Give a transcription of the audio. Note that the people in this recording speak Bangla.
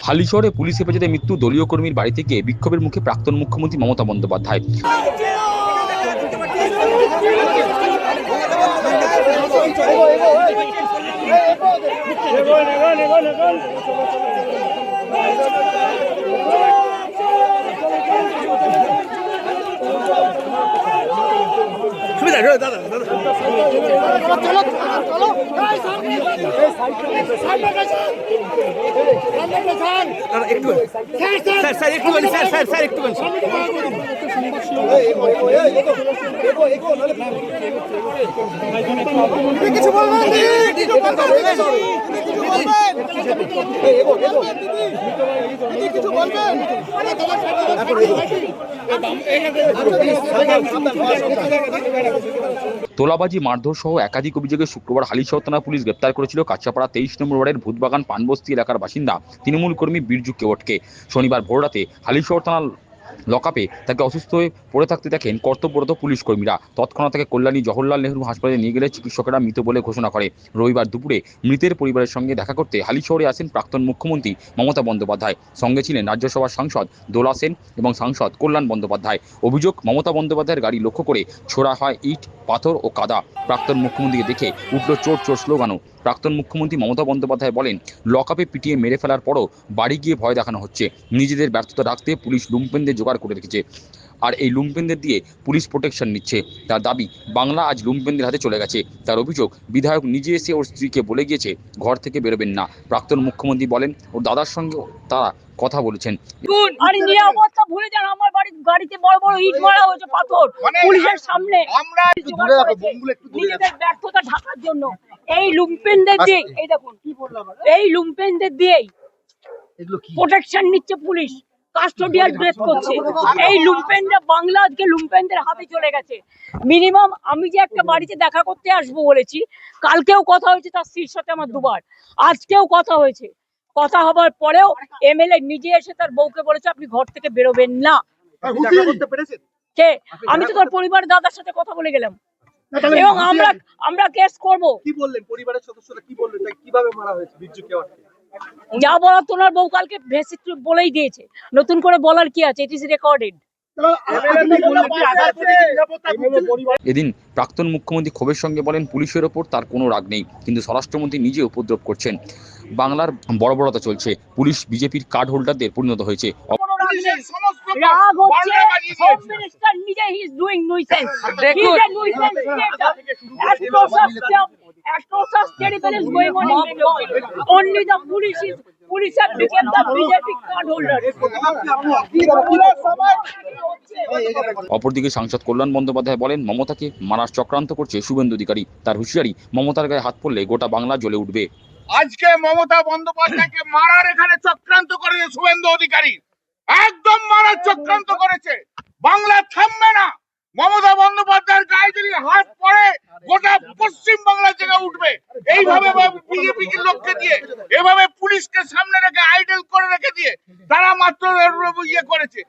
হালিশহরে পুলিশ হেফাজতে মৃত্যু দলীয় কর্মীর বাড়ি থেকে বিক্ষোভের মুখে প্রাক্তন মুখ্যমন্ত্রী মমতা বন্দ্যোপাধ্যায়। তোলাবাজি, মারধর সহ একাধিক অভিযোগে শুক্রবার হালিশহর থানা পুলিশ গ্রেপ্তার করেছিল কাঁচাপাড়া 23 নম্বর ওয়ার্ডের ভূতবাগান পানবস্তি এলাকার বাসিন্দা তৃণমূল কর্মী বীরজু কেওটকে। শনিবার ভোররাতে হালিশহর থানার লকআপে তাকে অসুস্থ হয়ে পড়ে থাকতে দেখেন কর্তব্যরত পুলিশ কর্মীরা। তৎক্ষণাৎ তাকে কল্যাণী জওহরলাল নেহরু হাসপাতালে নিয়ে গেলে চিকিৎসকেরা মৃত বলে ঘোষণা করে। রবিবার দুপুরে মৃতের পরিবারের সঙ্গে দেখা করতে হালিশহরে আসেন প্রাক্তন মুখ্যমন্ত্রী মমতা বন্দ্যোপাধ্যায়। সঙ্গে ছিলেন রাজ্যসভার সাংসদ দোলা সেন এবং সাংসদ কল্যাণ বন্দ্যোপাধ্যায়। অভিযোগ, মমতা বন্দ্যোপাধ্যায়ের গাড়ি লক্ষ্য করে ছোড়া হয় ইট, পাথর ও কাদা। প্রাক্তন মুখ্যমন্ত্রীকে দেখে উঠল চোর চোর স্লোগানও। প্রাক্তন মুখ্যমন্ত্রী মমতা বন্দ্যোপাধ্যায় বলেন, লকআপে পিটিয়ে মেরে ফেলার পরও বাড়ি গিয়ে ভয় দেখানো হচ্ছে। নিজেদের ব্যর্থতা রাখতে পুলিশ লুম্পেনদের জোগাড় করে রেখেছে, আর এই লুম্পেনদের দিয়ে পুলিশ প্রোটেকশন নিচ্ছে। তার দাবি, বাংলা আজ লুম্পেনদের হাতে চলে গেছে। তার অভিযোগ, বিধায়ক নিজে এসে ওর স্ত্রীকে বলে গিয়েছে ঘর থেকে বেরোবেন না। প্রাক্তন মুখ্যমন্ত্রী বলেন, ওর দাদার সঙ্গে তারা কথা বলেছেন। আরে নিরাপত্তা ভুলে যান, আমার গাড়িতে বড় বড় ইট মারা হয়েছে, পাথর পুলিশের সামনে আমরা নিজেদের ব্যর্থতা ঢাকার জন্য এই লুম্পেনদের দিয়ে, এই দেখুন এই লুম্পেনদের দিয়েই প্রোটেকশন নিচ্ছে পুলিশ, কাস্টোডিয়াল ব্রেক করছে। এই লুম্পেনরা বাংলা আজকে লুম্পেনদের হাতে চলে গেছে। মিনিমাম আমি যে একটা বাড়িতে দেখা করতে আসবো বলেছি, কালকেও কথা হয়েছে তার স্ত্রীর সাথে আমার দুবার, আজকেও কথা হয়েছে। কথা হবার পরেও এমএলএ নিজে এসে তার বউকে বলেছে আপনি ঘর থেকে বেরোবেন না। কে? আমি তো তার পরিবারের দাদার সাথে কথা বলে গেলাম এবং আমরা কেস করব। কি বললেন পরিবারের সদস্যরা, কি বললেন, কিভাবে মারা হয়েছে বীরজু কেওটকে? যা বলার তোমার বউ কালকে ভেসে বলেই দিয়েছে, নতুন করে বলার কি আছে? It is recorded. এদিন প্রাক্তন মুখ্যমন্ত্রী ক্ষোভের সঙ্গে বলেন, পুলিশের ওপর তার কোনো রাগ নেই, কিন্তু স্বরাষ্ট্রমন্ত্রী নিজে উপদ্রব করছেন। বাংলার বর্বরতা চলছে, পুলিশ বিজেপির কার্ড হোল্ডারদের পরিণত হয়েছে। রাগ হচ্ছে হোম মিনিস্টার নিজে, he is doing nuisance. He is a nuisance creator. Atrocious terrible is going on in Bengal. Only the police have become the BJP card holder. অপরদিকে সাংসদ কল্যাণ বন্দ্যোপাধ্যায় বলেন, মমতাকে মারার চক্রান্ত করছে শুভেন্দু অধিকারী। তার হুঁশিয়ারি, মমতার গায়ে হাত পড়লে গোটা বাংলা জ্বলে উঠবে। আজকে মমতা বন্দ্যোপাধ্যায়কে মারার এখানে চক্রান্ত করেছে শুভেন্দু অধিকারী, একদম মারার চক্রান্ত করেছে। বাংলা থামবে না। মমতা বন্দ্যোপাধ্যায়ের গায়ে যদি হাত পড়ে গোটা পশ্চিম বাংলা জেগে উঠবে। এইভাবে বিজেপি লোককে দিয়ে, এভাবে পুলিশকে সামনে রেখে, আইডল করে রেখে দিয়ে তারা মাত্র ইয়ে করেছে।